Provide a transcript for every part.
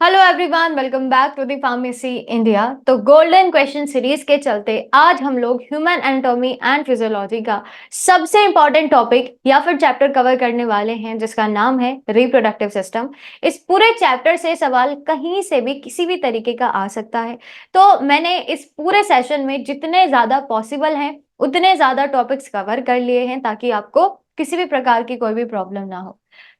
Hello everyone, welcome back to the pharmacy India. तो golden question series के चलते आज हम लोग ह्यूमन एनाटॉमी एंड फिजियोलॉजी का सबसे इंपॉर्टेंट टॉपिक या फिर चैप्टर कवर करने वाले हैं, जिसका नाम है रिप्रोडक्टिव सिस्टम। इस पूरे चैप्टर से सवाल कहीं से भी किसी भी तरीके का आ सकता है। तो मैंने इस पूरे सेशन में जितने ज्यादा पॉसिबल हैं उतने ज्यादा टॉपिक्स कवर कर लिए हैं ताकि आपको किसी भी प्रकार की कोई भी प्रॉब्लम ना हो।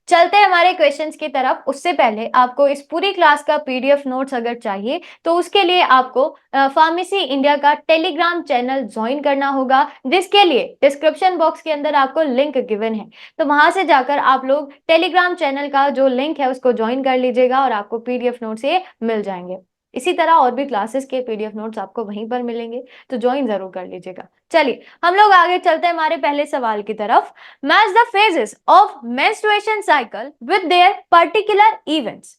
चलते हैं हमारे क्वेश्चंस की तरफ। उससे पहले आपको इस पूरी क्लास का पीडीएफ नोट्स अगर चाहिए तो उसके लिए आपको फार्मेसी इंडिया का टेलीग्राम चैनल ज्वाइन करना होगा, जिसके लिए डिस्क्रिप्शन बॉक्स के अंदर आपको लिंक गिवन है। तो वहां से जाकर आप लोग टेलीग्राम चैनल का जो लिंक है उसको ज्वाइन कर लीजिएगा और आपको पीडीएफ नोट्स ये मिल जाएंगे। इसी तरह और भी क्लासेस के पीडीएफ नोट्स आपको वहीं पर मिलेंगे, तो ज्वाइन जरूर कर लीजिएगा। चलिए हम लोग आगे चलते हैं हमारे पहले सवाल की तरफ। Match the phases of menstruation cycle with their particular events।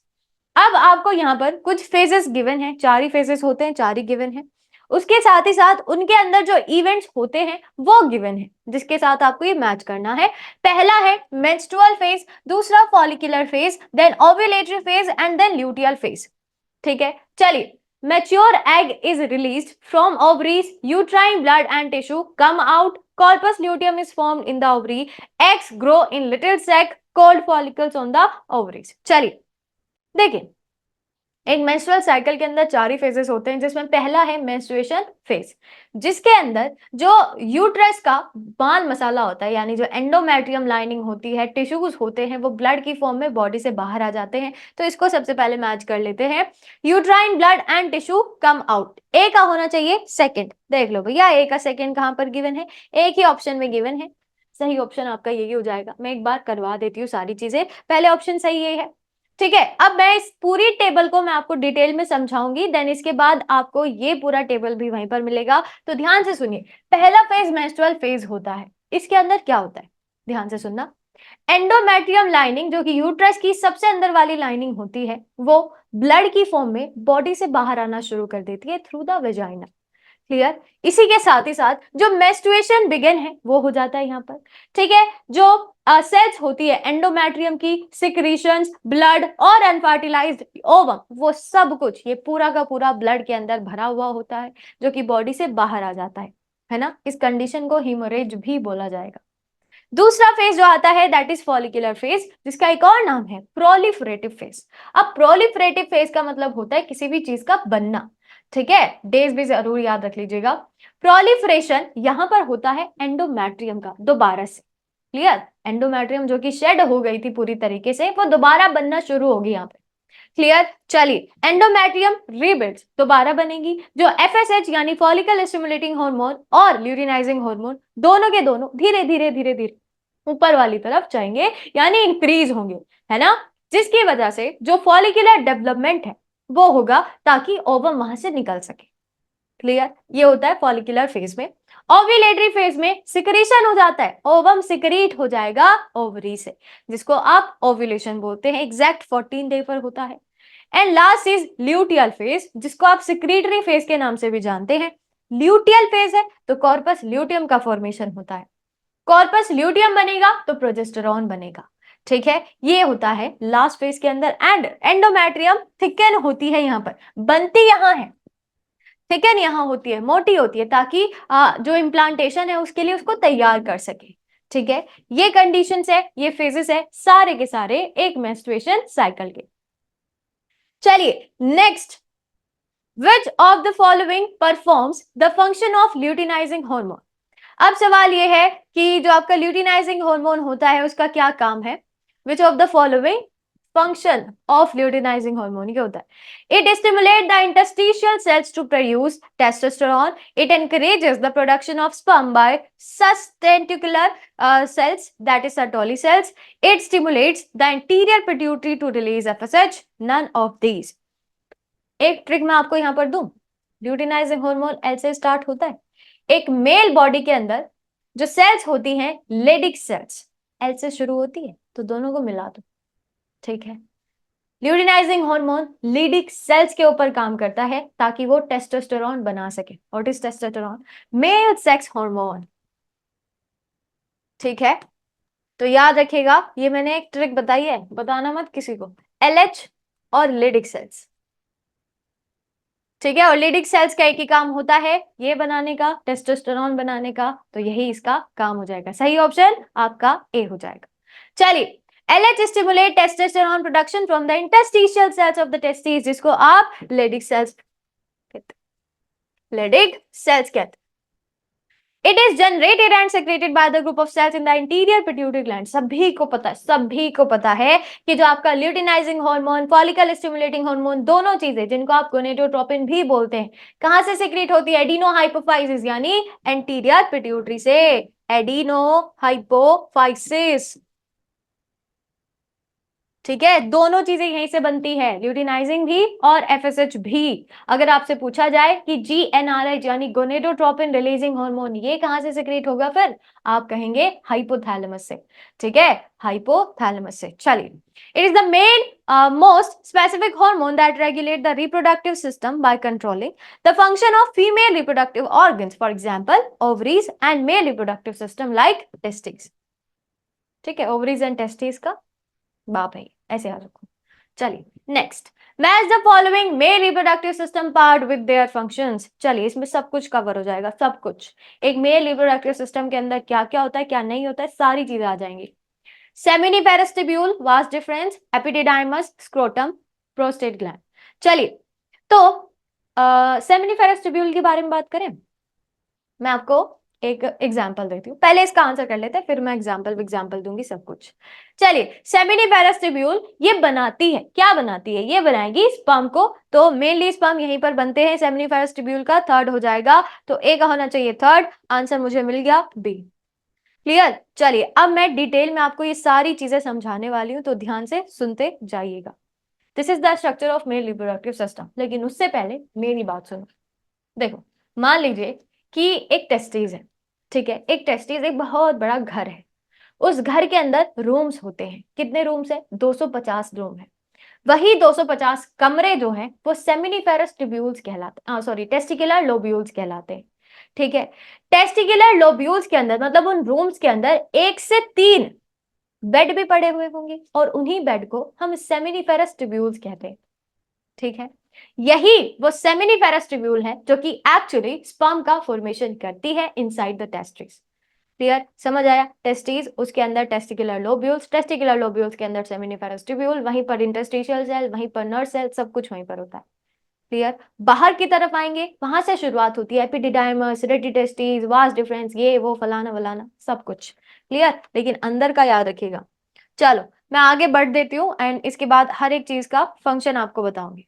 अब आपको यहाँ पर कुछ फेजेस गिवन हैं, चार ही फेजेस होते हैं, चार ही गिवन हैं। उसके साथ ही साथ उनके अंदर जो इवेंट्स होते हैं वो गिवन है, जिसके साथ आपको ये मैच करना है। पहला है मेंस्ट्रुअल फेज, दूसरा follicular phase, then ovulatory phase and then luteal phase. ठीक है, चलिए। Mature egg is released from ovaries, uterine blood and tissue come out, corpus luteum is formed in the ovary, eggs grow in little sac called follicles on the ovaries। चलिए देखिए, एक menstrual cycle के अंदर चार ही phases होते हैं, जिसमें पहला है मेंस्ट्रुएशन फेज, जिसके अंदर जो यूट्रस का बाल मसाला होता है, यानी जो एंडोमेट्रियम लाइनिंग होती है, टिश्यूज होते हैं, वो ब्लड की फॉर्म में बॉडी से बाहर आ जाते हैं। तो इसको सबसे पहले मैच कर लेते हैं। Uterine blood and tissue come out, A का होना चाहिए सेकंड। देख लो भैया, ए का सेकंड कहां पर गिवन है? एक ही ऑप्शन में गिवन है। सही ऑप्शन आपका यही हो जाएगा। मैं एक बार करवा देती हूँ सारी चीजें, पहले ऑप्शन सही ये है। ठीक है, अब मैं इस पूरी टेबल को मैं आपको डिटेल में समझाऊंगी, देन इसके बाद आपको ये पूरा टेबल भी वहीं पर मिलेगा। तो ध्यान से सुनिए। पहला फेज मेंस्ट्रुअल फेज होता है। इसके अंदर क्या होता है, ध्यान से सुनना। एंडोमेट्रियम लाइनिंग, जो कि यूट्रस की सबसे अंदर वाली लाइनिंग होती है, वो ब्लड की फॉर्म में बॉडी से बाहर आना शुरू कर देती है थ्रू द वेजाइना। क्लियर? इसी के साथ ही साथ जो मेंस्ट्रुएशन बिगिन है वो हो जाता है यहाँ पर। ठीक है, जो सेल्स होती है एंडोमेट्रियम की, सिक्रीशंस, ब्लड और अनफर्टिलाइज्ड ओवम, वो सब कुछ ये पूरा का पूरा ब्लड के अंदर भरा हुआ होता है, जो कि बॉडी से बाहर आ जाता है ना। इस कंडीशन को हीमोरेज भी बोला जाएगा। दूसरा फेज जो आता है दैट इज फॉलिकुलर फेज, जिसका एक और नाम है प्रोलिफरेटिव फेज। अब प्रोलिफरेटिव फेज का मतलब होता है किसी भी चीज का बनना। ठीक है, डेज भी जरूर याद रख लीजिएगा। प्रोलिफरेशन यहां पर होता है एंडोमेट्रियम का दोबारा से। क्लियर? एंडोमेट्रियम जो कि शेड हो गई थी पूरी तरीके से, वो दोबारा बनना शुरू होगी यहाँ पे। क्लियर? चलिए, एंडोमेट्रियम रीबिल्ड्स, दोबारा बनेगी। जो एफएसएच यानी फॉलिकल स्टिमुलेटिंग हार्मोन और ल्यूटिनाइजिंग हार्मोन, दोनों के दोनों धीरे धीरे धीरे धीरे ऊपर वाली तरफ जाएंगे, यानी इंक्रीज होंगे, है ना। जिसकी वजह से जो फॉलिकुलर डेवलपमेंट है वो होगा, ताकि ओवम वहां से निकल सके। क्लियर? ये होता है फॉलिकुलर फेज में। ओव्यूलेटरी फेज में सिक्रीशन हो जाता है, ओवम सिक्रीट हो जाएगा ओवरी से, जिसको आप ओव्यूलेशन बोलते हैं। एग्जैक्ट 14 डे पर होता है। And last is luteal phase, जिसको आप सिक्रीटरी फेज के नाम से भी जानते हैं। ल्यूटियल फेज है तो कॉर्पस ल्यूटियम का फॉर्मेशन होता है। कॉर्पस ल्यूटियम बनेगा तो प्रोजेस्टेरॉन बनेगा। ठीक है, ये होता है लास्ट फेज के अंदर। एंड एंडोमेट्रियम थिकन होती है, यहाँ पर बनती यहाँ है, थिकन यहाँ होती है, मोटी होती है, ताकि जो इम्प्लांटेशन है उसके लिए उसको तैयार कर सके। ठीक है, ये कंडीशन है, ये फेजेस है सारे के सारे एक मेंस्ट्रुएशन साइकिल के। चलिए next, which of the following performs the function of luteinizing hormone. अब सवाल ये है कि जो आपका ल्यूटिनाइजिंग हार्मोन होता है उसका क्या काम है। Which of the following function of luteinizing hormone ये होता है। It stimulate the interstitial cells to produce testosterone, it encourages the production of sperm by sustentacular cells, that is Sertoli cells, it stimulates the anterior pituitary to release FSH, none of these। एक trick मैं आपको यहां पर दूं। Luteinizing hormone L से start होता है। एक मेल बॉडी के अंदर जो सेल्स होती हैं लेडिक सेल्स, एल से शुरू होती है, तो दोनों को मिला दो। ठीक है, ल्यूटिनाइजिंग हार्मोन लीडिक सेल्स के ऊपर काम करता है ताकि वो टेस्टोस्टेरोन बना सके। What is testosterone? Male sex hormone. ठीक है, तो याद रखिएगा, ये मैंने एक ट्रिक बताई है, बताना मत किसी को। एल एच और लिडिक सेल्स। ठीक है, और लिडिक सेल्स का एक ही काम होता है, ये बनाने का, टेस्टोस्टेरोन बनाने का, तो यही इसका काम हो जाएगा। सही ऑप्शन आपका ए हो जाएगा। चलिए, LH stimulate testosterone production from the interstitial cells of the testis, जिसको आप लेडिक सेल्स कहते, लेडिक सेल्स कहते। It is generated and secreted by the group of cells in the interior pituitary gland. सभी को पता है कि जो आपका luteinizing hormone, follicle stimulating hormone, दोनों चीजें जिनको आप गोनेडोट्रोपिन भी बोलते हैं, कहां से सेक्रेट होती है? एडिनो हाइपोफाइसिस यानी एंटीरियर पिट्यूटरी से। एडिनो हाइपोफाइसिस, ठीक है, दोनों चीजें यहीं से बनती है, ल्यूटिनाइजिंग भी और एफएसएच भी। अगर आपसे पूछा जाए कि जीएनआरएच यानी गोनेडोट्रोपिन रिलीजिंग हार्मोन, ये कहां से सिक्रीट होगा, फिर आप कहेंगे हाइपोथैलेमस से। ठीक है, हाइपोथैलेमस से। चलिए, it is the main most specific hormone that regulate the reproductive system by controlling the function of female reproductive organs, for example ovaries, and mail reproductive system like testis. ठीक है, ovaries and testis का बाप है, ऐसे याद रखो। चलिए next, match the following mail reproductive system part with their functions. चलिए, इसमें सब कुछ कवर हो जाएगा, सब कुछ। एक मेल रिप्रोडक्टिव सिस्टम के अंदर क्या क्या होता है, क्या नहीं होता है, सारी चीजें आ जाएंगी। Seminiferous tubule, vas deferens, epididymis, scrotum, prostate gland. चलिए, तो सेमिनिफेरस ट्यूब्यूल के बारे में बात करें, मैं आपको एक एग्जाम्पल देती हूँ। पहले इसका आंसर कर लेते हैं, फिर मैं एग्जाम्पल दूंगी सब कुछ। चलिए, सेमिनिफेरस ट्यूब्यूल ये बनाती है, क्या बनाती है? ये बनाएगी स्पर्म को। तो मेनली स्पर्म यहीं पर बनते हैं सेमिनिफेरस ट्यूब्यूल का। थर्ड हो जाएगा, तो ए का होना चाहिए थर्ड। आंसर मुझे मिल गया बी। क्लियर? चलिए, अब मैं डिटेल में आपको ये सारी चीजें समझाने वाली हूँ, तो ध्यान से सुनते जाइएगा। This is the structure of male reproductive system. लेकिन उससे पहले मेरी बात सुनो। देखो, मान लीजिए कि एक टेस्टिस है। ठीक है, एक टेस्टिस एक बहुत बड़ा घर है। उस घर के अंदर रूम्स होते हैं। कितने रूम्स है? 250 रूम है। वही 250 कमरे जो हैं वो सेमिनिफेरस ट्यूब्यूल्स कहलाते हैं, सॉरी, टेस्टिकुलर लोब्यूल्स कहलाते हैं। ठीक है, टेस्टिकुलर लोब्यूल्स के अंदर मतलब उन रूम्स के अंदर 1 से 3 बेड भी पड़े हुए होंगे, और उन्हीं बेड को हम सेमिनिफेरस ट्यूब्यूल्स कहते हैं। ठीक है, यही वो सेमिनिफेरस ट्यूब्यूल है जो कि एक्चुअली स्पर्म का फॉर्मेशन करती है इनसाइड द टेस्टिस। क्लियर? समझ आया? टेस्टिस, उसके अंदर टेस्टिकुलर लोब्यूल्स के अंदर सेमिनिफेरस ट्यूब्यूल, वहीं पर इंटरस्टिशियल सेल, वहीं पर नर्व सेल, सब कुछ वहीं पर होता है। क्लियर? बाहर की तरफ आएंगे, वहां से शुरुआत होती है एपिडिडाइमस, रेटिटेस्टिस, वास डिफरेंस, ये वो फलाना वलाना सब कुछ। क्लियर? लेकिन अंदर का याद रखिएगा। चलो, मैं आगे बढ़ देती हूँ एंड इसके बाद हर एक चीज का फंक्शन आपको बताऊंगी।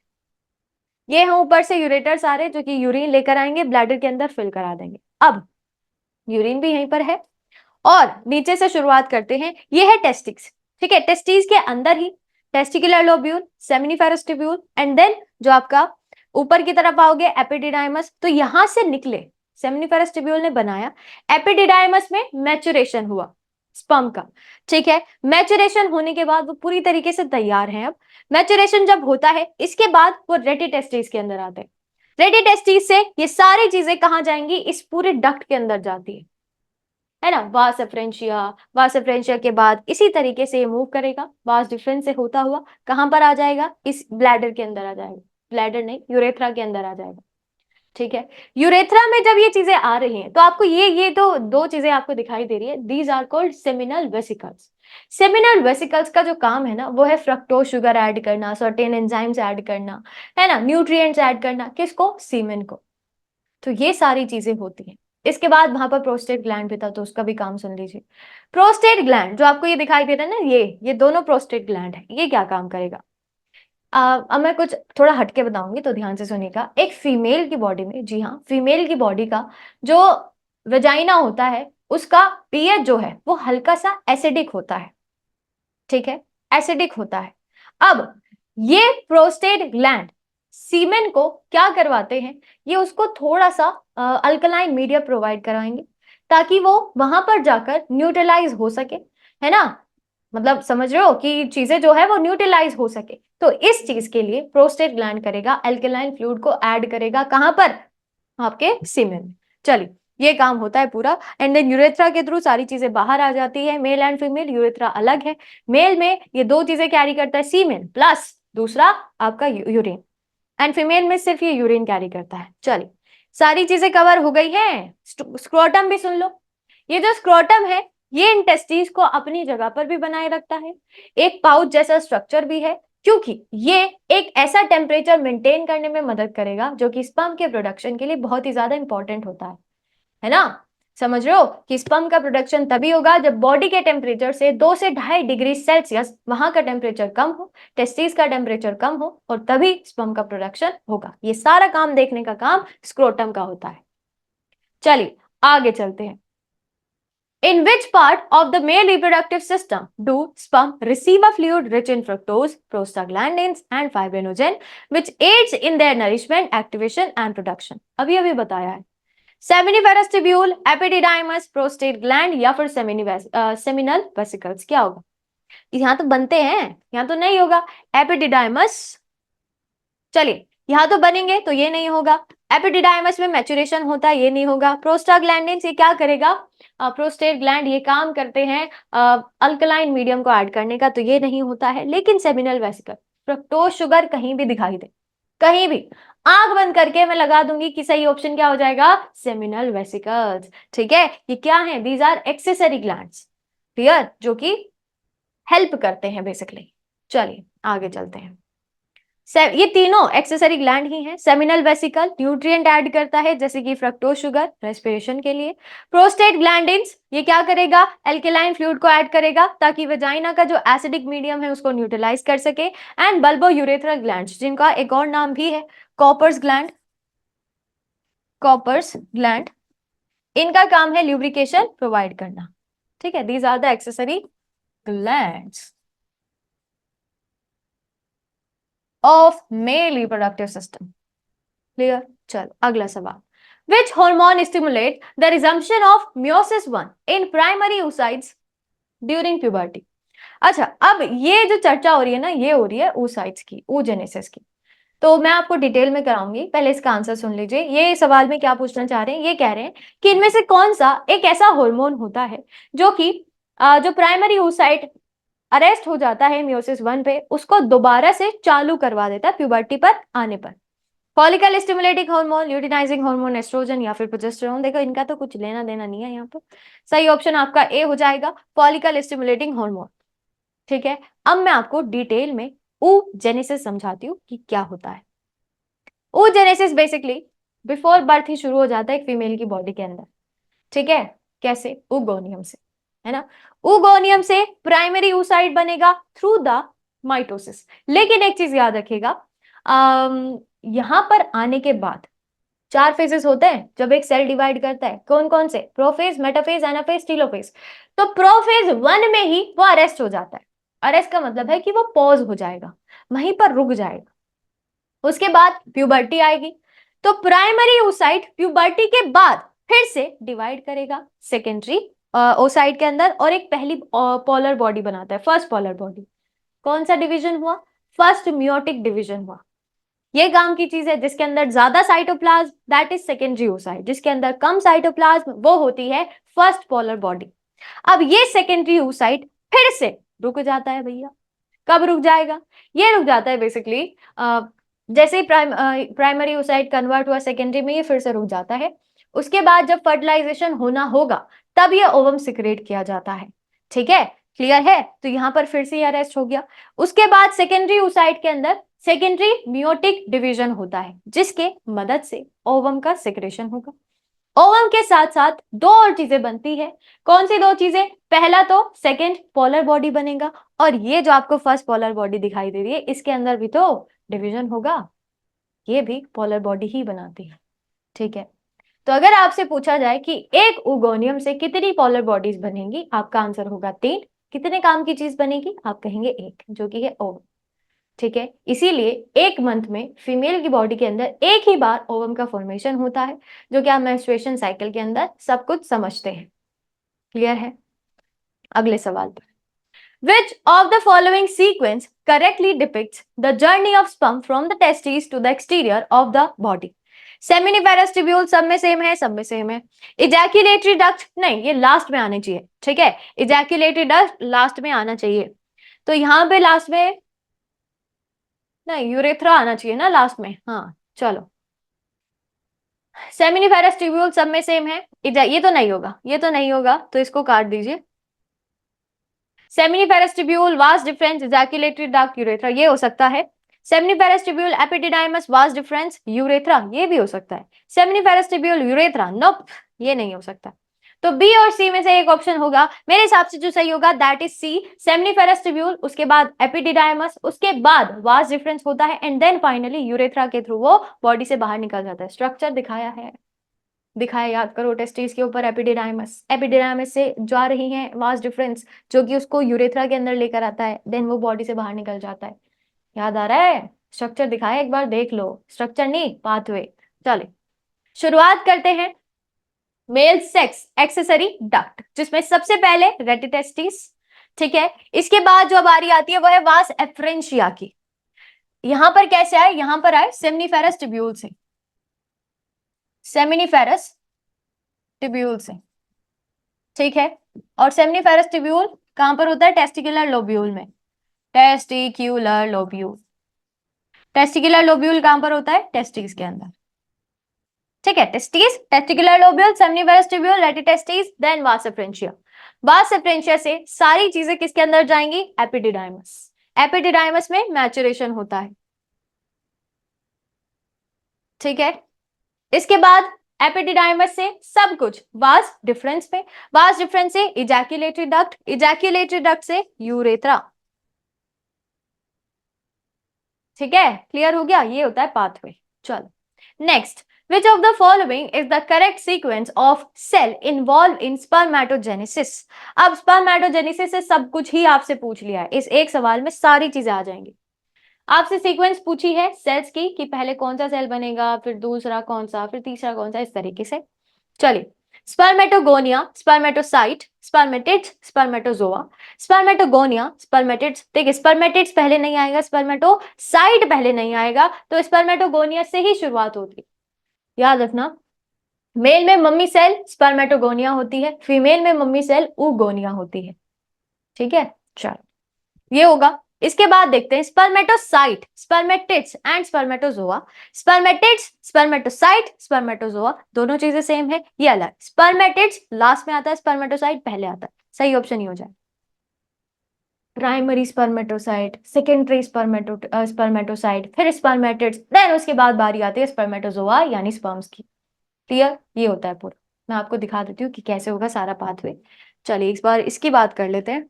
ये हैं ऊपर से यूरेटर सारे, जो कि यूरिन लेकर आएंगे, ब्लैडर के अंदर फिल करा देंगे। अब यूरिन भी यहीं पर है, और नीचे से शुरुआत करते हैं। ये है टेस्टिक्स। ठीक है, टेस्टिस के अंदर ही testicular lobule, seminiferous tubule, and then जो आपका ऊपर की तरफ आओगे एपिडिडाइमस। तो यहां से निकले, सेमिनिफेरस ट्यूब्यूल ने बनाया, एपिडिडाइमस में मैचुरेशन हुआ स्पर्म का। ठीक है, मैचुरेशन होने के बाद वो पूरी तरीके से तैयार हैं। अब मैचुरेशन जब होता है, इसके बाद वो रेडी टेस्टिस के अंदर आते हैं। रेडी टेस्टिस से ये सारी चीजें कहां जाएंगी? इस पूरे डक्ट के अंदर जाती है ना, वास एफरेंशिया। वास एफरेंशिया के बाद इसी तरीके से ये मूव करेगा, वास डिफरेंस से होता हुआ कहां पर आ जाएगा? इस ब्लैडर के अंदर आ जाएगा। ब्लैडर नहीं, यूरेथ्रा के अंदर आ जाएगा। ठीक है, यूरेथ्रा में जब ये चीजें आ रही हैं, तो आपको ये तो दो चीजें आपको दिखाई दे रही है। These are called seminal vesicles. Seminal vesicles का जो काम है ना, वो है फ्रक्टोज शुगर ऐड करना, सर्टेन एंजाइम्स ऐड करना, है ना, न्यूट्रिएंट्स ऐड करना। किसको? सीमेन को। तो ये सारी चीजें होती हैं। इसके बाद वहां पर प्रोस्टेट ग्लैंड भी था, तो उसका भी काम सुन लीजिए। प्रोस्टेट ग्लैंड जो आपको ये दिखाई दे रहा है ना, ये दोनों प्रोस्टेट ग्लैंड है। ये क्या काम करेगा? अब मैं कुछ थोड़ा हटके बताऊंगी, तो ध्यान से सुनिएगा। एक फीमेल की बॉडी में, जी हाँ, फीमेल की बॉडी का जो वेजाइना होता है, उसका पीएच जो है वो हल्का सा एसिडिक होता है। ठीक है, एसिडिक होता है। अब ये प्रोस्टेट ग्लैंड सीमेन को क्या करवाते हैं? ये उसको थोड़ा सा अल्कलाइन मीडिया प्रोवाइड कराएंगे, ताकि वो वहां पर जाकर न्यूट्रलाइज हो सके, है ना। मतलब समझ रहे हो कि चीजें जो है वो न्यूट्रलाइज हो सके। तो इस चीज के लिए प्रोस्टेट ग्लैंड करेगा, अल्कलाइन फ्लूइड को ऐड करेगा। कहां पर? आपके सीमेन में। चलिए, ये काम होता है पूरा, एंड देन यूरेथ्रा के थ्रू सारी चीजें बाहर आ जाती है। मेल एंड फीमेल, यूरेथ्रा अलग है। मेल में ये दो चीजें कैरी करता है, सीमेन प्लस दूसरा आपका यूरिन, एंड फीमेल में सिर्फ ये यूरिन कैरी करता है। चलिए, सारी चीजें कवर हो गई हैं। स्क्रोटम भी सुन लो। ये जो स्क्रोटम है, ये इन टेस्टिस को अपनी जगह पर भी बनाए रखता है। एक पाउच जैसा स्ट्रक्चर भी है, क्योंकि ये एक ऐसा टेम्परेचर मेंटेन करने में मदद करेगा जो कि स्पर्म के प्रोडक्शन के लिए बहुत ही ज्यादा इंपॉर्टेंट होता है ना। समझ रहे हो कि स्पर्म का प्रोडक्शन तभी होगा जब बॉडी के टेम्परेचर से 2 से 2.5 डिग्री सेल्सियस वहां का टेम्परेचर कम हो, टेस्टिस का टेम्परेचर कम हो, और तभी स्पर्म का प्रोडक्शन होगा। ये सारा काम देखने का काम स्क्रोटम का होता है। चलिए आगे चलते हैं। In which part of the male reproductive system do sperm receive a fluid rich in fructose, prostaglandins and fibrinogen which aids in their nourishment, activation and production? अभी बताया है। Seminiferous tubule, epididymis, prostate gland या फिर seminal vesicles. क्या होगा? यहाँ तो बनते हैं, यहाँ तो नहीं होगा। एपिडिडाइमस, चलिए यहाँ तो बनेंगे तो ये नहीं होगा। एपिडिडाइमस में मैच्योरेशन होता है, ये नहीं होगा। प्रोस्टाग्लैंडिन ये क्या करेगा? प्रोस्टेट ग्लैंड ये काम करते हैं अल्कलाइन मीडियम को ऐड करने का, तो ये नहीं होता है। लेकिन सेमिनल वेसिकल, फ्रक्टोज शुगर कहीं भी दिखाई दे, कहीं भी, आंख बंद करके मैं लगा दूंगी कि सही ऑप्शन क्या हो जाएगा? Seminal vesicles. ठीक है, ये क्या है? These are accessory glands, clear, जो कि हेल्प करते हैं बेसिकली। चलिए आगे चलते हैं। ये तीनों एक्सेसरी ग्लैंड ही हैं। सेमिनल वेसिकल न्यूट्रिएंट ऐड करता है जैसे कि फ्रक्टोज शुगर रेस्पिरेशन के लिए। प्रोस्टेट ग्लैंडिन्स ये क्या करेगा? एल्केलाइन फ्लूइड को ऐड करेगा ताकि वजाइना का जो एसिडिक मीडियम है उसको न्यूट्रलाइज कर सके। एंड बल्बो यूरेथ्रल ग्लैंड्स, जिनका एक और नाम भी है कॉपर्स ग्लैंड, कॉपर्स ग्लैंड, इनका काम है ल्यूब्रिकेशन प्रोवाइड करना। ठीक है, these are the accessory glands of male reproductive system. Clear? चलो अगला सवाल। Which hormone stimulate the resumption of meiosis 1 in primary oocytes during puberty? अच्छा, अब ये जो चर्चा हो रही है ना, ये हो रही है oocytes की, oogenesis की। तो मैं आपको डिटेल में कराऊंगी, पहले इसका आंसर सुन लीजिए। ये सवाल में क्या पूछना चाह रहे हैं? ये कह रहे हैं कि इनमें से कौन सा एक ऐसा हार्मोन होता है जो कि जो प्राइमरी oocyte अरेस्ट हो जाता है मियोसिस 1 पे, उसको दोबारा से चालू करवा देता है प्यूबर्टी पर आने पर। Follicle stimulating hormone, luteinizing hormone, oestrogen या फिर प्रोजेस्टेरोन। देखो इनका तो कुछ लेना देना नहीं है यहाँ पर। सही ऑप्शन आपका ए हो जाएगा, फॉलिकल स्टिमुलेटिंग हार्मोन। ठीक है, अब मैं आपको डिटेल में oogenesis समझाती हूँ कि क्या होता है। oogenesis बेसिकली बिफोर बर्थ ही शुरू हो जाता है एक फीमेल की बॉडी के अंदर। ठीक है, कैसे? उगोनियम से, है ना। उगोनियम से प्राइमरी oocyte बनेगा थ्रू द माइटोसिस। लेकिन एक चीज याद रखिएगा, यहां पर आने के बाद 4 फेजेस होते हैं जब एक सेल डिवाइड करता है। कौन कौन से? Prophase, metaphase, anaphase, telophase. तो प्रोफेज 1 में ही वो अरेस्ट हो जाता है। अरेस्ट का मतलब है कि वो पॉज हो जाएगा, वहीं पर रुक जाएगा। उसके बाद प्यूबर्टी आएगी, तो प्राइमरी oocyte प्यूबर्टी के बाद फिर से डिवाइड करेगा सेकेंडरी oocyte के अंदर, और एक पहली पोलर बॉडी बनाता है, फर्स्ट पोलर बॉडी। कौन सा डिवीजन हुआ? फर्स्ट मियोटिक डिवीजन हुआ। ये काम की चीज है। जिसके अंदर ज्यादा cytoplasm that is secondary oocyte, जिसके अंदर कम साइटोप्लाज्म वो होती है फर्स्ट पोलर बॉडी। अब ये सेकेंडरी oocyte फिर से रुक जाता है भैया। कब रुक जाएगा? ये रुक जाता है बेसिकली जैसे ही प्राइमरी oocyte कन्वर्ट हुआ सेकेंडरी में, ये फिर से रुक जाता है। उसके बाद जब फर्टिलाइजेशन होना होगा तब ये ओवम सिक्रेट किया जाता है। ठीक है, क्लियर है? तो यहां पर फिर से अरेस्ट हो गया। उसके बाद सेकेंडरी oocyte के अंदर सेकेंडरी मियोटिक डिवीजन होता है, जिसके मदद से ओवम का सिक्रेशन होगा। ओवम के साथ साथ 2 और चीजें बनती है। कौन सी 2 चीजें? पहला तो सेकेंड पोलर बॉडी बनेगा, और ये जो आपको फर्स्ट पोलर बॉडी दिखाई दे रही है इसके अंदर भी तो डिवीजन होगा, ये भी पोलर बॉडी ही बनाती है। ठीक है, तो अगर आपसे पूछा जाए कि एक उगोनियम से कितनी पोलर बॉडीज बनेंगी, आपका आंसर होगा 3। कितने काम की चीज बनेगी? आप कहेंगे 1, जो कि है ओवम। ठीक है, इसीलिए एक मंथ में फीमेल की बॉडी के अंदर एक ही बार ओवम का फॉर्मेशन होता है, जो कि आप मेंस्ट्रुएशन साइकिल के अंदर सब कुछ समझते हैं। क्लियर है? अगले सवाल पर। Which of the following sequence correctly depicts the journey of sperm from the testes to the exterior of the body? Seminiferous tubule सब में सेम है, सब में सेम है। इजैक्यूलेटरी डक्ट नहीं, ये लास्ट में आने चाहिए। ठीक है, इजैक्यूलेटरी डक्ट लास्ट में आना चाहिए। तो यहां पे लास्ट में नहीं, यूरेथ्रा आना चाहिए ना लास्ट में। हाँ चलो, सेमिनिफेरस ट्यूब्यूल सब में सेम है। ये तो नहीं होगा, ये तो नहीं होगा, तो इसको काट दीजिए। Seminiferous tubule, vast difference, ejaculatory duct, urethra, ये हो सकता है। Seminiferous tubule, epididymis, vast difference, urethra, ये भी हो सकता है। सेमिनिफेरस ट्यूब्यूल, यूरेथ्रा, नोप, ये नहीं हो सकता। तो बी और सी में से एक ऑप्शन होगा मेरे हिसाब से जो सही होगा, that is C, seminiferous tubule, उसके बाद एपिडिडाइमस, उसके बाद वास्ट डिफरेंस होता है, एंड देन फाइनली यूरेथ्रा के थ्रू वो बॉडी से बाहर निकल जाता है। स्ट्रक्चर दिखाया है, दिखाया, याद करो, टेस्टिस के ऊपर एपिडिडाइमस, एपिडिडाइमस से जा रही है वास डिफरेंस, जो कि उसको यूरेथ्रा के अंदर लेकर आता है, देन वो बॉडी से बाहर निकल जाता है। याद आ रहा है? स्ट्रक्चर दिखाया, एक बार देख लो, स्ट्रक्चर नहीं, पाथवे। चले शुरुआत करते हैं मेल सेक्स एक्सेसरी डक्ट, जिसमें सबसे पहले रेटिटेस्टिस, ठीक है। इसके बाद जो बारी आती है वो है वास एफरेंशिया की। यहां पर कैसे आए? यहां पर आए सेमिनिफेरस ट्यूब्यूल से, सेमिनिफेरस ट्यूब्यूल से, ठीक है। और सेमिनिफेरस ट्यूब्यूल कहां पर होता है? टेस्टिकुलर लोब्यूल में, टेस्टिक्यूलर लोब्यूल। टेस्टिकुलर लोब्यूल कहां पर होता है? टेस्टिस के अंदर, ठीक है। Testis, testicular lobule, seminiferous tubule, rete testis, then vas efferentia. Vas efferentia से सारी चीजें किसके अंदर जाएंगी? एपिडिडाइमस। एपिडिडाइमस में मैचुरेशन होता है, ठीक है। इसके बाद एपिडिडाइमस से सब कुछ वास डिफरेंस पे, वास डिफरेंस से इजैक्यूलेटरी डक्ट, इजैक्यूलेटरी डक्ट से यूरेथ्रा, ठीक है। क्लियर हो गया? ये होता है पाथवे। चलो next, which of the following is the correct sequence of cell involved in spermatogenesis? अब spermatogenesis से सब कुछ ही आपसे पूछ लिया है, इस एक सवाल में सारी चीजें आ जाएंगी। आपसे सीक्वेंस पूछी है सेल्स की कि पहले कौन सा सेल बनेगा, फिर दूसरा कौन सा, फिर तीसरा कौन सा, इस तरीके से। चलिए, spermatogonia, spermatocyte, spermatids, spermatozoa. Spermatogonia, spermatids, देखिए स्पर्मेटिड्स पहले नहीं आएगा, स्पर्मेटोसाइट पहले नहीं आएगा, तो स्पर्मेटोगोनिया से ही शुरुआत होती है। याद रखना, मेल में मम्मी सेल स्पर्मेटोगोनिया होती है, फीमेल में मम्मी सेल ऊगोनिया होती है, ठीक है। चलो ये होगा। इसके बाद देखते हैं spermatocyte, spermatids and spermatozoa. Spermatids, spermatocyte, spermatozoa, दोनों चीजें सेम है, ये अलग। स्पर्मेटिड्स लास्ट में आता है, स्पर्मेटोसाइट पहले आता है, सही ऑप्शन ही हो जाए। प्राइमरी स्पर्मेटोसाइट, सेकेंडरी स्पर्मेटोसाइट, फिर स्पर्मेटिड्स, देन उसके बाद बारी आती है स्पर्मेटोजोआ यानी स्पर्म्स की। क्लियर? ये होता है पूरा। मैं आपको दिखा देती हूँ कि कैसे होगा सारा पाथवे। चलिए इस बार इसकी बात कर लेते हैं।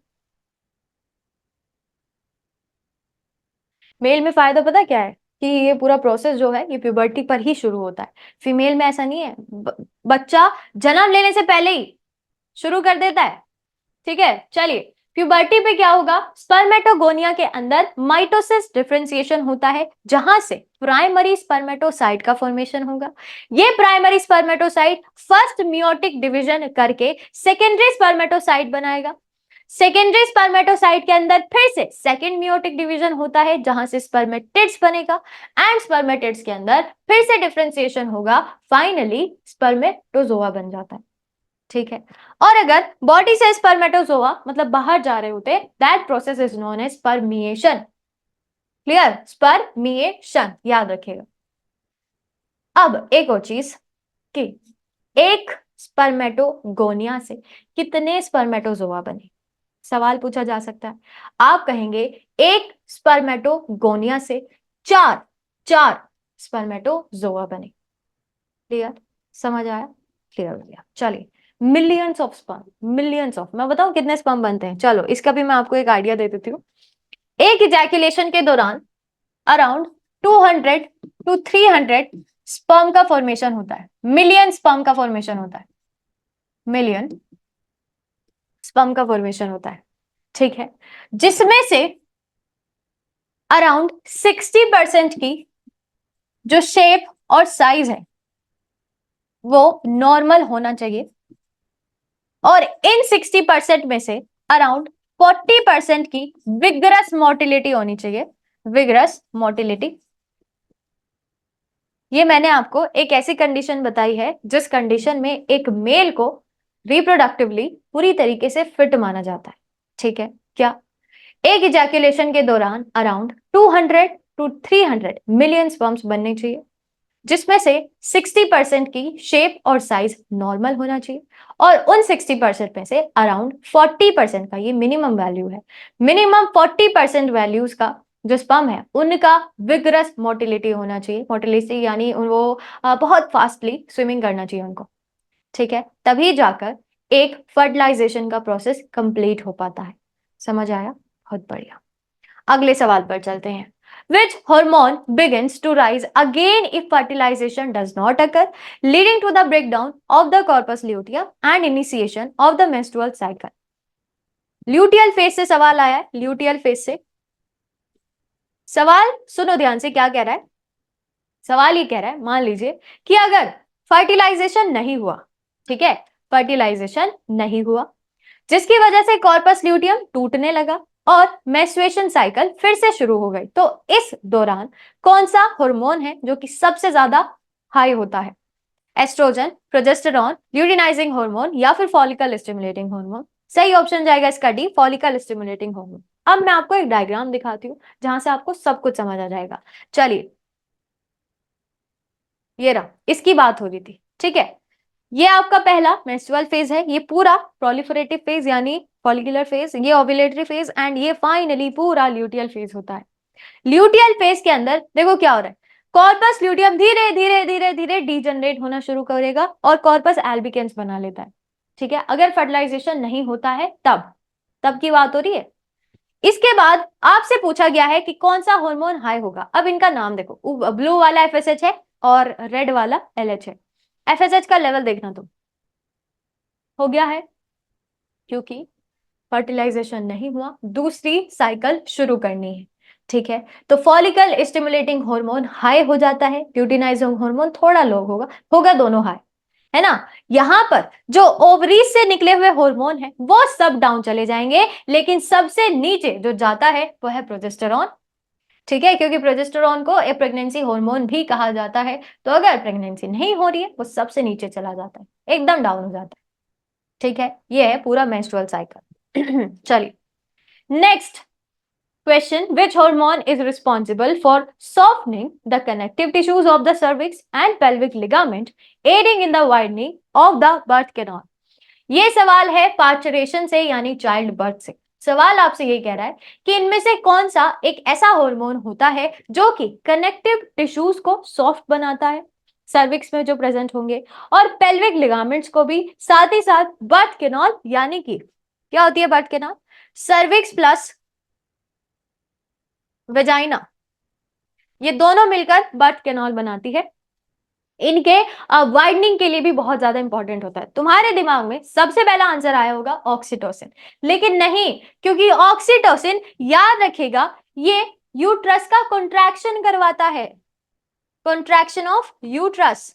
मेल में फायदा पता क्या है? कि ये पूरा प्रोसेस जो है ये प्यूबर्टी पर ही शुरू होता है। फीमेल में ऐसा नहीं है, बच्चा जन्म लेने से पहले ही शुरू कर देता है, ठीक है। चलिए, प्यूबर्टी पे क्या होगा? स्पर्मेटोगोनिया के अंदर माइटोसिस डिफरेंशिएशन होता है, जहां से प्राइमरी स्पर्मेटोसाइट का फॉर्मेशन होगा। ये primary spermatocyte first meiotic division करके सेकेंडरी स्पर्मेटोसाइट बनाएगा। सेकेंडरी स्पर्मेटोसाइट के अंदर फिर से सेकेंड मियोटिक डिवीजन होता है, जहां से स्पर्मेटिड्स बनेगा, एंड स्पर्मेटिड्स के अंदर फिर से डिफरेंशिएशन होगा, फाइनली स्पर्मेटोजोआ बन जाता है, ठीक है। और अगर बॉडी से स्पर्मेटोजोआ मतलब बाहर जा रहे होते, that process is known as spermiation. Clear? Spermiation, याद रखिएगा। अब एक और चीज कि एक स्पर्मेटोगोनिया से कितने स्पर्मेटोजोआ बने, सवाल पूछा जा सकता है। आप कहेंगे एक स्पर्मेटोगोनिया से चार चार स्पर्मेटोजोआ बने। क्लियर? समझ आया? क्लियर हो गया। चलिए, millions of sperm, millions of, मैं बताऊं कितने स्पर्म बनते हैं? चलो इसका भी मैं आपको एक आइडिया दे देती हूँ। एक इजैकुलेशन के दौरान अराउंड 200 टू 300 स्पर्म का फॉर्मेशन होता है, मिलियन स्पर्म का फॉर्मेशन होता है, मिलियन स्पर्म का फॉर्मेशन होता है, ठीक है। जिसमें से अराउंड 60% की जो शेप और साइज है वो नॉर्मल होना चाहिए, और इन 60% में से अराउंड 40% की विगरस मोटिलिटी होनी चाहिए, विगरस मोटिलिटी। ये मैंने आपको एक ऐसी कंडीशन बताई है जिस कंडीशन में एक मेल को रिप्रोडक्टिवली पूरी तरीके से फिट माना जाता है, ठीक है। क्या? एक इजैकुलेशन के दौरान अराउंड 200 to 300 मिलियन स्पर्म्स बनने चाहिए, जिसमें से 60% की शेप और साइज नॉर्मल होना चाहिए, और उन 60% में से अराउंड 40% का, ये मिनिमम वैल्यू है, मिनिमम 40% वैल्यूज का जो स्पर्म है उनका विगरस मोटिलिटी होना चाहिए। मोटिलिटी यानी वो बहुत फास्टली स्विमिंग करना चाहिए उनको, ठीक है, तभी जाकर एक फर्टिलाइजेशन का प्रोसेस कंप्लीट हो पाता है। समझ आया? बहुत बढ़िया। अगले सवाल पर चलते हैं। Which hormone begins to rise again if fertilization does not occur, leading to the breakdown of the corpus luteum and initiation of the menstrual cycle? Luteal phase से सवाल आया है, ल्यूटियल फेज से सवाल सुनो ध्यान से, क्या कह रहा है? सवाल ये कह रहा है, मान लीजिए कि अगर फर्टिलाइजेशन नहीं हुआ, ठीक है, फर्टिलाइजेशन नहीं हुआ, जिसकी वजह से कॉर्पस ल्यूटियम टूटने लगा और मेंस्ट्रुएशन साइकिल फिर से शुरू हो गई, तो इस दौरान कौन सा हार्मोन है जो कि सबसे ज्यादा हाई होता है? एस्ट्रोजन, प्रोजेस्टेरॉन, ल्यूटिनाइजिंग हार्मोन या फिर फॉलिकल स्टिमुलेटिंग हार्मोन? सही ऑप्शन जाएगा इसका डी, फॉलिकल स्टिमुलेटिंग हार्मोन। अब मैं आपको एक डायग्राम दिखाती हूँ जहां से आपको सब कुछ समझ आ जाएगा। चलिए, ये रहा, इसकी बात हो रही थी, ठीक है। ये आपका पहला मेंस्ट्रुअल फेज है, ये पूरा प्रोलिफरेटिव फेज यानी फॉलिकुलर फेज, ये ओव्यूलेटरी फेज, एंड ये फाइनली पूरा ल्यूटियल फेज होता है। ल्यूटियल फेज के अंदर देखो क्या हो रहा है, कॉर्पस ल्यूटियम धीरे धीरे धीरे धीरे डीजनरेट होना शुरू करेगा और कॉर्पस एल्बिकेंस बना लेता है, ठीक है, अगर फर्टिलाइजेशन नहीं होता है तब, तब की बात हो रही है। इसके बाद आपसे पूछा गया है कि कौन सा हार्मोन हाई होगा। अब इनका नाम देखो, ब्लू वाला एफएसएच है और रेड वाला एलएच है। एफएसएच का लेवल देखना तुम, हो गया है क्योंकि फर्टिलाइजेशन नहीं हुआ, दूसरी साइकिल शुरू करनी है, ठीक है। तो फॉलिकल स्टिमुलेटिंग हार्मोन हाई हो जाता है, ल्यूटिनाइजिंग हार्मोन थोड़ा लो होगा, होगा दोनों हाई, है ना। यहां पर जो ओवरीज से निकले हुए हार्मोन है वो सब डाउन चले जाएंगे, लेकिन सबसे नीचे जो जाता है वो है प्रोजेस्टेरॉन, ठीक है, क्योंकि प्रोजेस्टेरॉन को ए प्रेगनेंसी हार्मोन भी कहा जाता है। तो अगर प्रेगनेंसी नहीं हो रही है वो सबसे नीचे चला जाता है, एकदम डाउन हो जाता है, ठीक है। ये है पूरा मेंस्ट्रुअल साइकिल। चलिए, next question, which hormone is responsible for softening the connective tissues of the cervix and pelvic ligament, aiding in the widening of the birth canal? ये सवाल है पार्चुरेशन से यानी चाइल्ड बर्थ से। सवाल आपसे ये कह रहा है कि इनमें से कौन सा एक ऐसा हार्मोन होता है जो कि कनेक्टिव टिश्यूज को सॉफ्ट बनाता है, सर्विक्स में जो प्रेजेंट होंगे, और पेल्विक लिगामेंट्स को भी, साथ ही साथ बर्थ कैनाल, यानी कि क्या होती है birth canal? Cervix plus vagina, ये दोनों मिलकर बर्थ कैनाल बनाती है। इनके वाइडनिंग के लिए भी बहुत ज्यादा इंपॉर्टेंट होता है। तुम्हारे दिमाग में सबसे पहला आंसर आया होगा ऑक्सीटोसिन, लेकिन नहीं, क्योंकि ऑक्सीटोसिन, याद रखेगा, ये यूट्रस का कॉन्ट्रैक्शन करवाता है, कॉन्ट्रैक्शन ऑफ यूट्रस,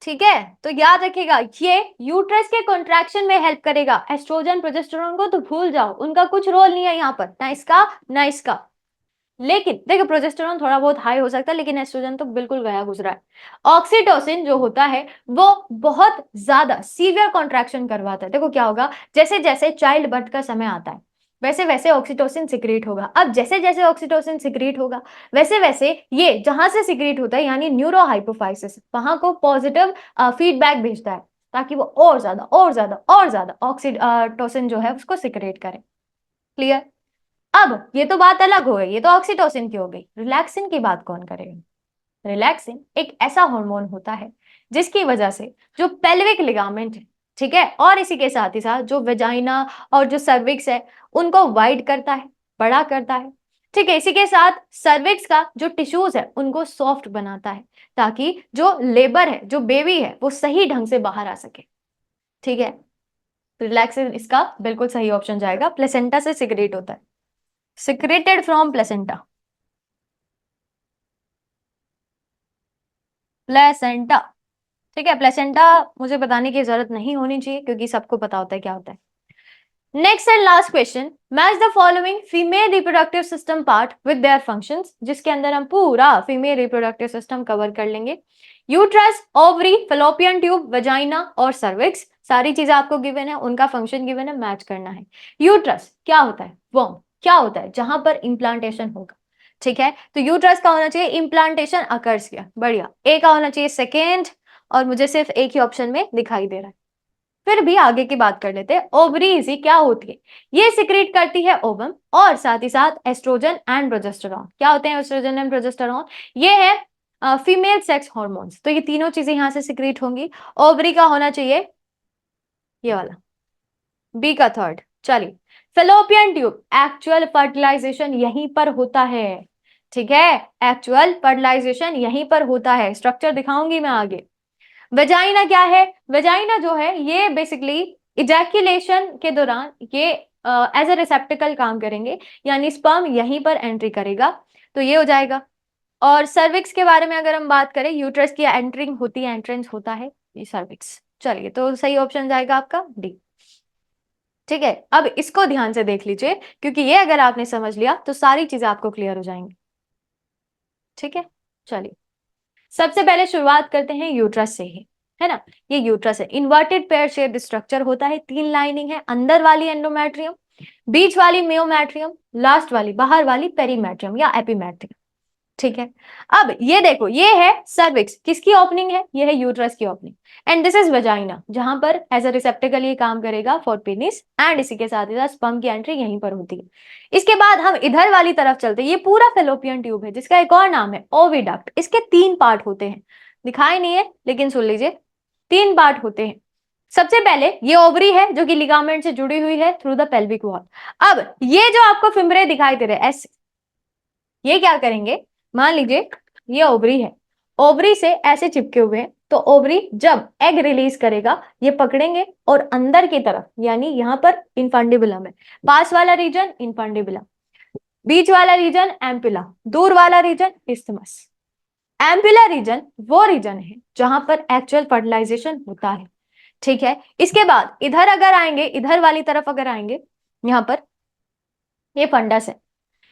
ठीक है। तो याद रखिएगा, ये यूट्रस के कॉन्ट्रैक्शन में हेल्प करेगा। एस्ट्रोजन प्रोजेस्टेरोन को तो भूल जाओ, उनका कुछ रोल नहीं है यहाँ पर, ना इसका ना इसका। लेकिन देखो, प्रोजेस्टेरोन थोड़ा बहुत हाई हो सकता है, लेकिन एस्ट्रोजन तो बिल्कुल गया गुजरा है। ऑक्सीटोसिन जो होता है वो बहुत ज्यादा सीवियर कॉन्ट्रैक्शन करवाता है। देखो क्या होगा, जैसे जैसे चाइल्ड बर्थ का समय आता है वैसे वैसे ऑक्सीटोसिन सिक्रीट होगा। अब जैसे जैसे ऑक्सीटोसिन सिक्रीट होगा वैसे वैसे ये जहां से सिक्रीट होता है यानी न्यूरो हाइपोफाइसिस, वहां को पॉजिटिव फीडबैक भेजता है, ताकि वो और ज्यादा और ज्यादा और ज्यादा ऑक्सीटोसिन जो है उसको सिक्रेट करे। क्लियर? अब ये तो बात अलग हो गई, ये तो ऑक्सीटोसिन की हो गई। रिलैक्सिन की बात कौन करेगा? रिलैक्सिन एक ऐसा हार्मोन होता है जिसकी वजह से जो पेल्विक लिगामेंट है, ठीक है, और इसी के साथ ही साथ जो वेजाइना और जो सर्विक्स है उनको वाइड करता है, बड़ा करता है, ठीक है। इसी के साथ सर्विक्स का जो टिश्यूज है उनको सॉफ्ट बनाता है, ताकि जो लेबर है, जो बेबी है, वो सही ढंग से बाहर आ सके, ठीक है। रिलैक्सिन इसका बिल्कुल सही ऑप्शन जाएगा, प्लेसेंटा से सिक्रेट होता है, सिक्रेटेड फ्रॉम प्लेसेंटा, प्लेसेंटा, ठीक है। प्लेसेंटा मुझे बताने की जरूरत नहीं होनी चाहिए क्योंकि सबको पता होता है क्या होता है। Next and last question, match the following female reproductive system part with their functions, जिसके अंदर हम पूरा फीमेल रिप्रोडक्टिव सिस्टम कवर कर लेंगे। Uterus, ovary, fallopian tube, vagina और सर्विक्स, सारी चीजें आपको गिवन है, उनका फंक्शन गिवन है, मैच करना है। यूट्रस क्या होता है? वर्म, क्या होता है जहां पर इम्प्लांटेशन होगा। ठीक है, तो यूट्रस का होना चाहिए इम्प्लांटेशन अकर्स किया, बढ़िया। ए का होना चाहिए सेकेंड, और मुझे सिर्फ एक ही ऑप्शन में दिखाई दे रहा है। फिर भी आगे की बात कर लेते हैं। ओवरीज ही क्या होती है, ये सिक्रीट करती है ओवम और साथ ही साथ एस्ट्रोजन एंड प्रोजेस्टेरॉन। क्या होते हैं एस्ट्रोजन एंड प्रोजेस्टेरॉन, ये है फीमेल सेक्स हॉर्मोन्स। तो ये तीनों चीजें यहां से सिक्रीट होंगी। ओवरी का होना चाहिए ये वाला, बी का थर्ड। चलिए, फेलोपियन ट्यूब, एक्चुअल फर्टिलाइजेशन यहीं पर होता है। ठीक है, एक्चुअल फर्टिलाइजेशन यहीं पर होता है, स्ट्रक्चर दिखाऊंगी मैं आगे। वेजाइना क्या है, वेजाइना जो है ये बेसिकली इजैक्यूलेशन के दौरान ये एज ए रिसेप्टिकल काम करेंगे, यानी स्पर्म यहीं पर एंट्री करेगा, तो ये हो जाएगा। और सर्विक्स के बारे में अगर हम बात करें, यूट्रस की एंट्रिंग होती है, एंट्रेंस होता है ये सर्विक्स। चलिए, तो सही ऑप्शन जाएगा आपका डी। ठीक है, अब इसको ध्यान से देख लीजिए, क्योंकि ये अगर आपने समझ लिया तो सारी चीजें आपको क्लियर हो जाएंगी। ठीक है, चलिए सबसे पहले शुरुआत करते हैं यूट्रस से ही, है ना। ये यूट्रस है, इन्वर्टेड पेयर शेप्ड स्ट्रक्चर होता है, तीन लाइनिंग है, अंदर वाली एंडोमेट्रियम, बीच वाली मियोमेट्रियम, लास्ट वाली बाहर वाली पेरीमेट्रियम या एपीमेट्रियम। ठीक है, अब ये देखो, ये है सर्विक्स, किसकी ओपनिंग है, ये है यूट्रस की opening. And this is vagina, जहां पर एज अ रिसेप्टिकल ये काम करेगा फॉर पेनिस, एंड इसी के साथ ही साथ स्पर्म की एंट्री यहीं पर होती है। इसके बाद हम इधर वाली तरफ चलते हैं, ये पूरा फेलोपियन ट्यूब है, जिसका एक और नाम है ओविडक्ट। इसके तीन पार्ट होते हैं, दिखाई नहीं है लेकिन सुन लीजिए, तीन पार्ट होते हैं। सबसे पहले ये ओवरी है जो कि लिगामेंट से जुड़ी हुई है थ्रू द पेल्विक वॉल। अब ये जो आपको फिमरे दिखाई दे रहे हैं ऐसे, ये क्या करेंगे, मान लीजिए ये ओवरी है, ओवरी से ऐसे चिपके हुए हैं, तो ओवरी जब एग रिलीज करेगा ये पकड़ेंगे और अंदर की तरफ, यानी यहां पर इनफंडिबुलम है, पास वाला रीजन इनफंडिबुलम, बीच वाला रीजन एम्पुला, दूर वाला रीजन इस्थमस। एम्पुला रीजन वो रीजन है जहां पर एक्चुअल फर्टिलाइजेशन होता है। ठीक है, इसके बाद इधर अगर आएंगे, इधर वाली तरफ अगर आएंगे, यहां पर ये फंडस है।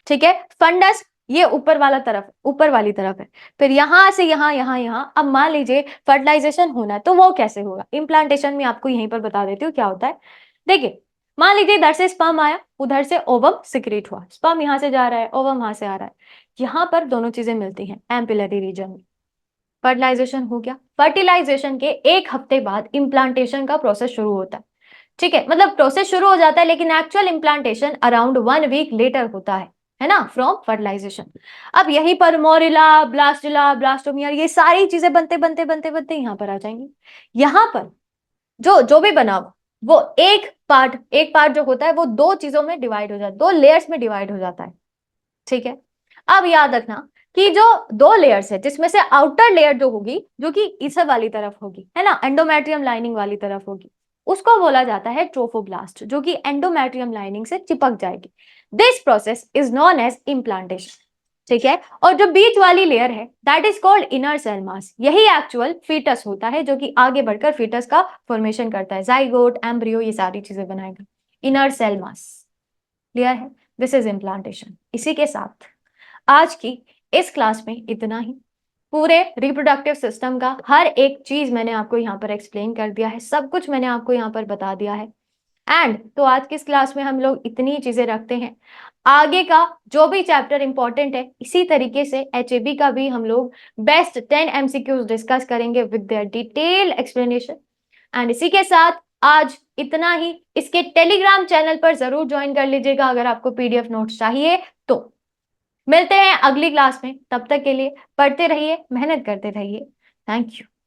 ठीक है, फंडस ये ऊपर वाला तरफ, ऊपर वाली तरफ है। फिर यहां से यहां, यहां, यहां, अब मान लीजिए फर्टिलाइजेशन होना है तो वो कैसे होगा, इम्प्लांटेशन में आपको यहीं पर बता देती हूँ क्या होता है। देखिए, मान लीजिए इधर से स्पर्म आया, उधर से ओवम सिक्रीट हुआ, स्पर्म यहां से जा रहा है, ओवम वहां से आ रहा है, यहां पर दोनों चीजें मिलती हैं एम्पिलरी रीजन में। फर्टिलाइजेशन हो गया, फर्टिलाइजेशन के एक हफ्ते बाद इम्प्लांटेशन का प्रोसेस शुरू होता है। ठीक है, मतलब प्रोसेस शुरू हो जाता है लेकिन actual implantation around 1 week later होता है ना, फ्रॉम फर्टिलाइजेशन। अब यहीं पर मोरिला, ब्लास्टिला, ब्लास्टोमिया, ये सारी चीजें बनते बनते बनते बनते यहां पर आ जाएंगी। यहां पर जो जो भी बना वो एक पार्ट जो होता है वो दो चीजों में डिवाइड हो जाता है, दो लेयर्स में डिवाइड हो जाता है। ठीक है, अब याद रखना कि जो दो लेयर्स है, जिसमें से आउटर लेयर जो होगी, जो कि इस वाली तरफ होगी, है ना, एंडोमेट्रियम लाइनिंग वाली तरफ होगी, उसको बोला जाता है ट्रोफोब्लास्ट, जो कि एंडोमेट्रियम लाइनिंग से चिपक जाएगी। This process is known as implantation. ठीक है, और जो बीच वाली लेयर है that is called inner cell mass, यही एक्चुअल फीटस होता है, जो कि आगे बढ़कर फीटस का फॉर्मेशन करता है, जाइगोट, एम्ब्रियो, ये सारी चीजें बनाएगा। इनर सेल मास, क्लियर है, दिस इज इम्प्लांटेशन। इसी के साथ आज की इस क्लास में इतना ही। पूरे रिप्रोडक्टिव सिस्टम का हर एक चीज मैंने आपको यहाँ पर एक्सप्लेन कर दिया है, सब कुछ मैंने आपको यहाँ पर बता दिया है। एंड तो आज की इस क्लास में हम लोग इतनी चीजें रखते हैं। आगे का जो भी चैप्टर इंपॉर्टेंट है, इसी तरीके से एचएबी का भी हम लोग बेस्ट 10 एमसीक्यूज डिस्कस करेंगे with their detail explanation. And इसी के साथ आज इतना ही। इसके टेलीग्राम चैनल पर जरूर ज्वाइन कर लीजिएगा अगर आपको पीडीएफ नोट्स चाहिए तो। मिलते हैं अगली क्लास में, तब तक के लिए पढ़ते रहिए, मेहनत करते रहिए। Thank you.